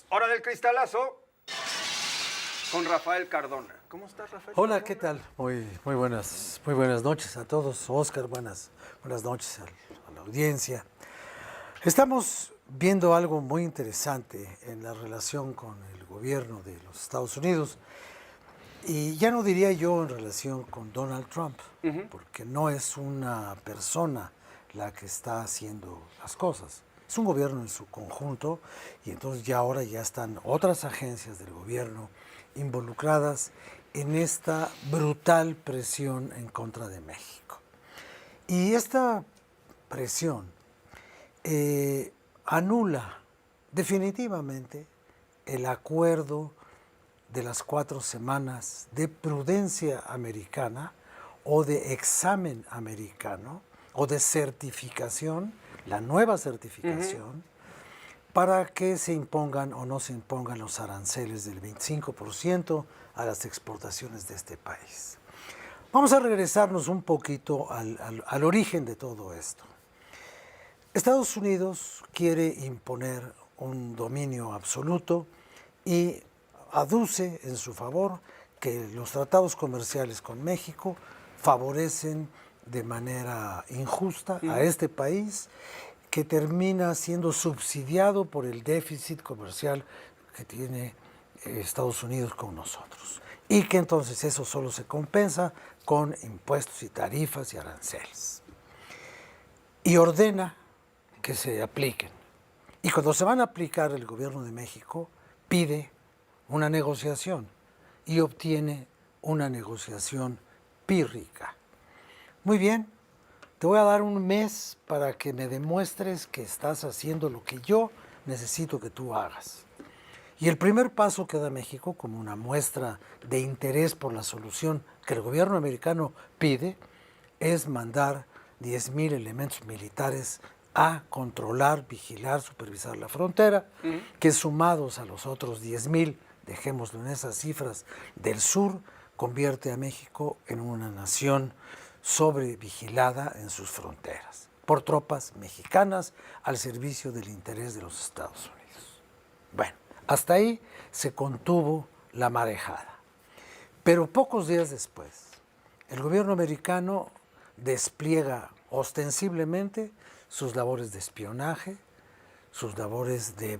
Hora del cristalazo con Rafael Cardona. ¿Cómo estás, Rafael? Hola, Cardona? ¿qué tal? Muy buenas noches a todos. Oscar, buenas noches a la audiencia. Estamos viendo algo muy interesante en la relación con el gobierno de los Estados Unidos. Y ya no diría yo en relación con Donald Trump, porque no es una persona la que está haciendo las cosas. Es un gobierno en su conjunto y entonces ya ahora ya están otras agencias del gobierno involucradas en esta brutal presión en contra de México. Y esta presión anula definitivamente el acuerdo de las 4 semanas de prudencia americana o de examen americano o de certificación, la nueva certificación, para que se impongan o no se impongan los aranceles del 25% a las exportaciones de este país. Vamos a regresarnos un poquito al origen de todo esto. Estados Unidos quiere imponer un dominio absoluto y aduce en su favor que los tratados comerciales con México favorecen de manera injusta a este país, que termina siendo subsidiado por el déficit comercial que tiene Estados Unidos con nosotros. Y que entonces eso solo se compensa con impuestos y tarifas y aranceles. Y ordena que se apliquen. Y cuando se van a aplicar, el gobierno de México pide una negociación y obtiene una negociación pírrica. Muy bien, te voy a dar un mes para que me demuestres que estás haciendo lo que yo necesito que tú hagas. Y el primer paso que da México como una muestra de interés por la solución que el gobierno americano pide es mandar 10,000 elementos militares a controlar, vigilar, supervisar la frontera, que sumados a los otros 10,000, dejémoslo en esas cifras, del sur, convierte a México en una nación sobrevigilada en sus fronteras, por tropas mexicanas al servicio del interés de los Estados Unidos. Bueno, hasta ahí se contuvo la marejada. Pero pocos días después, el gobierno americano despliega ostensiblemente sus labores de espionaje, sus labores de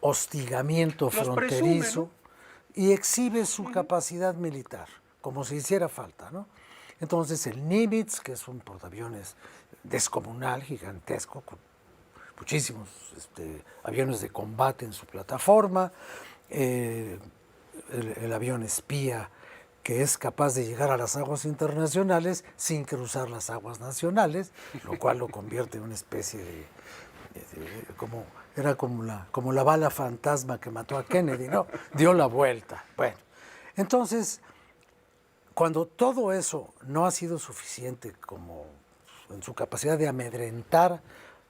hostigamiento fronterizo, y exhibe su capacidad militar, como si hiciera falta, ¿no? Entonces el Nimitz, que es un portaaviones descomunal, gigantesco, con muchísimos aviones de combate en su plataforma, el avión espía, que es capaz de llegar a las aguas internacionales sin cruzar las aguas nacionales, lo cual lo convierte en una especie de como la bala fantasma que mató a Kennedy, ¿no? Dio la vuelta. Bueno, entonces, cuando todo eso no ha sido suficiente como en su capacidad de amedrentar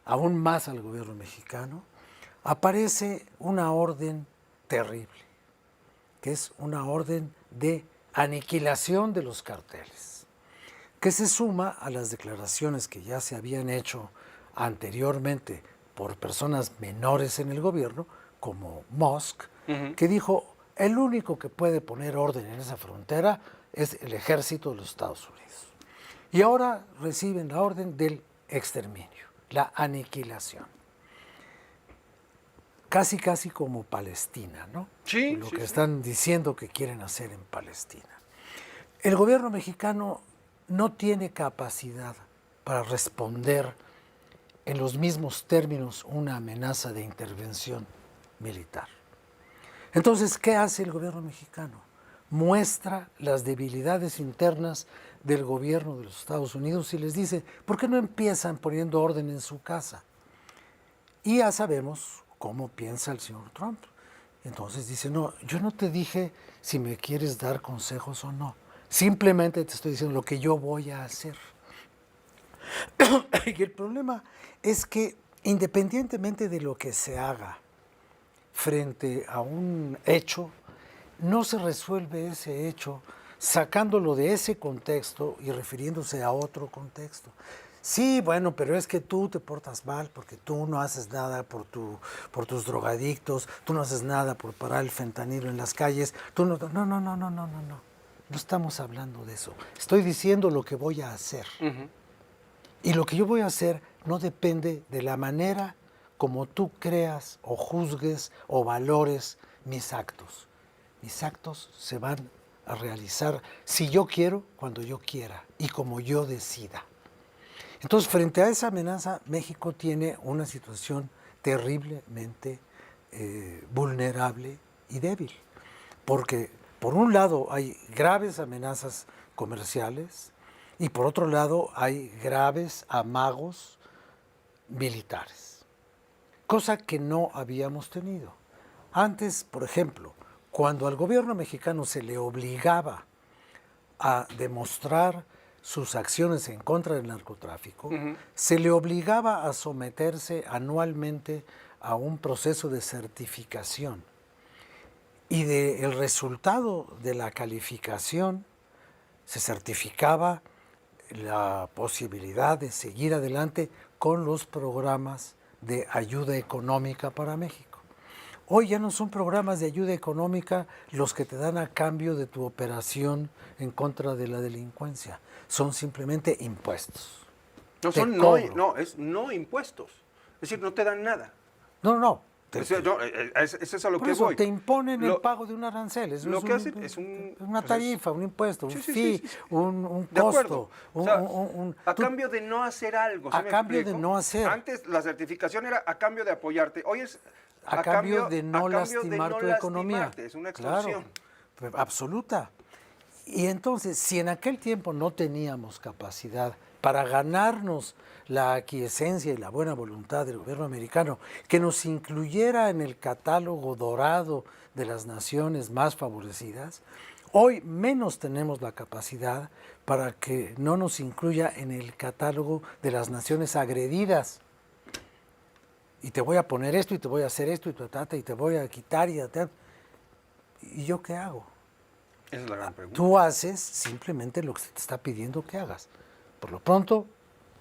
aún más al gobierno mexicano, aparece una orden terrible, que es una orden de aniquilación de los carteles, que se suma a las declaraciones que ya se habían hecho anteriormente por personas menores en el gobierno, como Musk, que dijo, el único que puede poner orden en esa frontera es el ejército de los Estados Unidos. Y ahora reciben la orden del exterminio, la aniquilación. Casi como Palestina, ¿no? Sí, Lo sí, que sí. están diciendo que quieren hacer en Palestina. El gobierno mexicano no tiene capacidad para responder en los mismos términos una amenaza de intervención militar. Entonces, ¿qué hace el gobierno mexicano? Muestra las debilidades internas del gobierno de los Estados Unidos y les dice, ¿por qué no empiezan poniendo orden en su casa? Y ya sabemos cómo piensa el señor Trump. Entonces dice, no, yo no te dije si me quieres dar consejos o no. Simplemente te estoy diciendo lo que yo voy a hacer. Y el problema es que independientemente de lo que se haga frente a un hecho, no se resuelve ese hecho sacándolo de ese contexto y refiriéndose a otro contexto. Sí, bueno, pero es que tú te portas mal porque tú no haces nada por tus drogadictos, tú no haces nada por parar el fentanilo en las calles, tú no, no, no, no, no, no, no, no. No estamos hablando de eso. Estoy diciendo lo que voy a hacer. Y lo que yo voy a hacer no depende de la manera como tú creas o juzgues o valores mis actos. Mis actos se van a realizar si yo quiero, cuando yo quiera y como yo decida. Entonces, frente a esa amenaza, México tiene una situación terriblemente vulnerable y débil. Porque, por un lado, hay graves amenazas comerciales y, por otro lado, hay graves amagos militares. Cosa que no habíamos tenido. Antes, por ejemplo, cuando al gobierno mexicano se le obligaba a demostrar sus acciones en contra del narcotráfico, se le obligaba a someterse anualmente a un proceso de certificación. Y del resultado de la calificación se certificaba la posibilidad de seguir adelante con los programas de ayuda económica para México. Hoy ya no son programas de ayuda económica los que te dan a cambio de tu operación en contra de la delincuencia. Son simplemente impuestos. No, Te son cobro. no, es no impuestos. Es decir, no te dan nada. No, no. Eso es a lo Por que eso voy. te imponen el Lo- pago de un arancel. lo que hacen es una pues tarifa, un impuesto, un sí, sí, fee, sí, sí. un De acuerdo. costo. O sea, a Tú- cambio de no hacer algo. ¿sí a me cambio de explico? no hacer. Antes la certificación era a cambio de apoyarte. Hoy es a cambio de no lastimar tu economía. lastimarte. Es una extorsión. Claro, absoluta. Y entonces, si en aquel tiempo no teníamos capacidad para ganarnos la aquiescencia y la buena voluntad del gobierno americano, que nos incluyera en el catálogo dorado de las naciones más favorecidas, hoy menos tenemos la capacidad para que no nos incluya en el catálogo de las naciones agredidas. Y te voy a poner esto, y te voy a hacer esto, y te voy a quitar, ¿y yo qué hago? Esa es la gran pregunta. Tú haces simplemente lo que se te está pidiendo que hagas. Por lo pronto,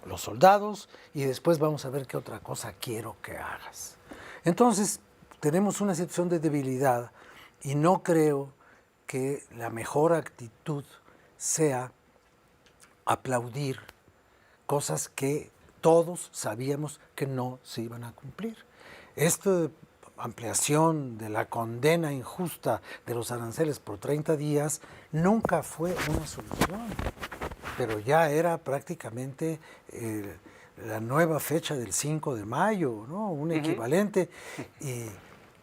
los soldados, y después vamos a ver qué otra cosa quiero que hagas. Entonces, tenemos una situación de debilidad y no creo que la mejor actitud sea aplaudir cosas que todos sabíamos que no se iban a cumplir. Esta ampliación de la condena injusta de los aranceles por 30 días nunca fue una solución, pero ya era prácticamente la nueva fecha del 5 de mayo, ¿no? Un equivalente. Y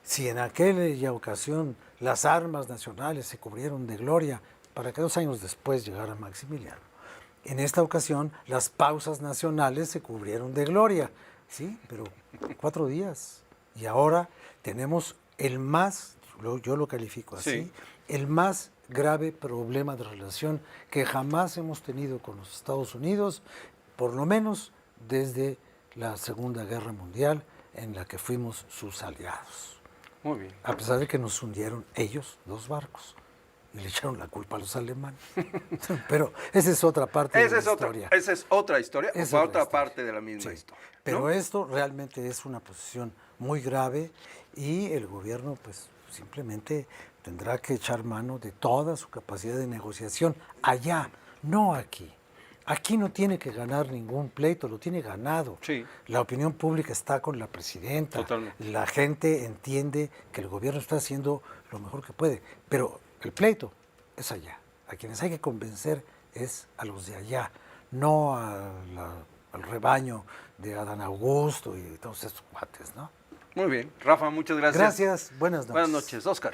si en aquella ocasión las armas nacionales se cubrieron de gloria, para que 2 años después llegara Maximiliano, en esta ocasión las pausas nacionales se cubrieron de gloria, ¿sí? Pero 4 días. Y ahora tenemos el más, yo lo califico así, Sí. el más grave problema de relación que jamás hemos tenido con los Estados Unidos, por lo menos desde la Segunda Guerra Mundial, en la que fuimos sus aliados. Muy bien. A pesar de que nos hundieron ellos 2 barcos y le echaron la culpa a los alemanes. Pero esa es otra parte de la historia. Esa es otra historia, Es o otra otra historia. parte de la misma Sí. historia. Pero ¿no? esto realmente es una posición muy grave y el gobierno pues simplemente tendrá que echar mano de toda su capacidad de negociación allá, no aquí. Aquí no tiene que ganar ningún pleito, lo tiene ganado. Sí. La opinión pública está con la presidenta. Totalmente. La gente entiende que el gobierno está haciendo lo mejor que puede, pero el pleito es allá. A quienes hay que convencer es a los de allá, no al rebaño de Adán Augusto y todos esos cuates, ¿no? Muy bien. Rafa, muchas gracias. Gracias, buenas noches. Buenas noches, Óscar.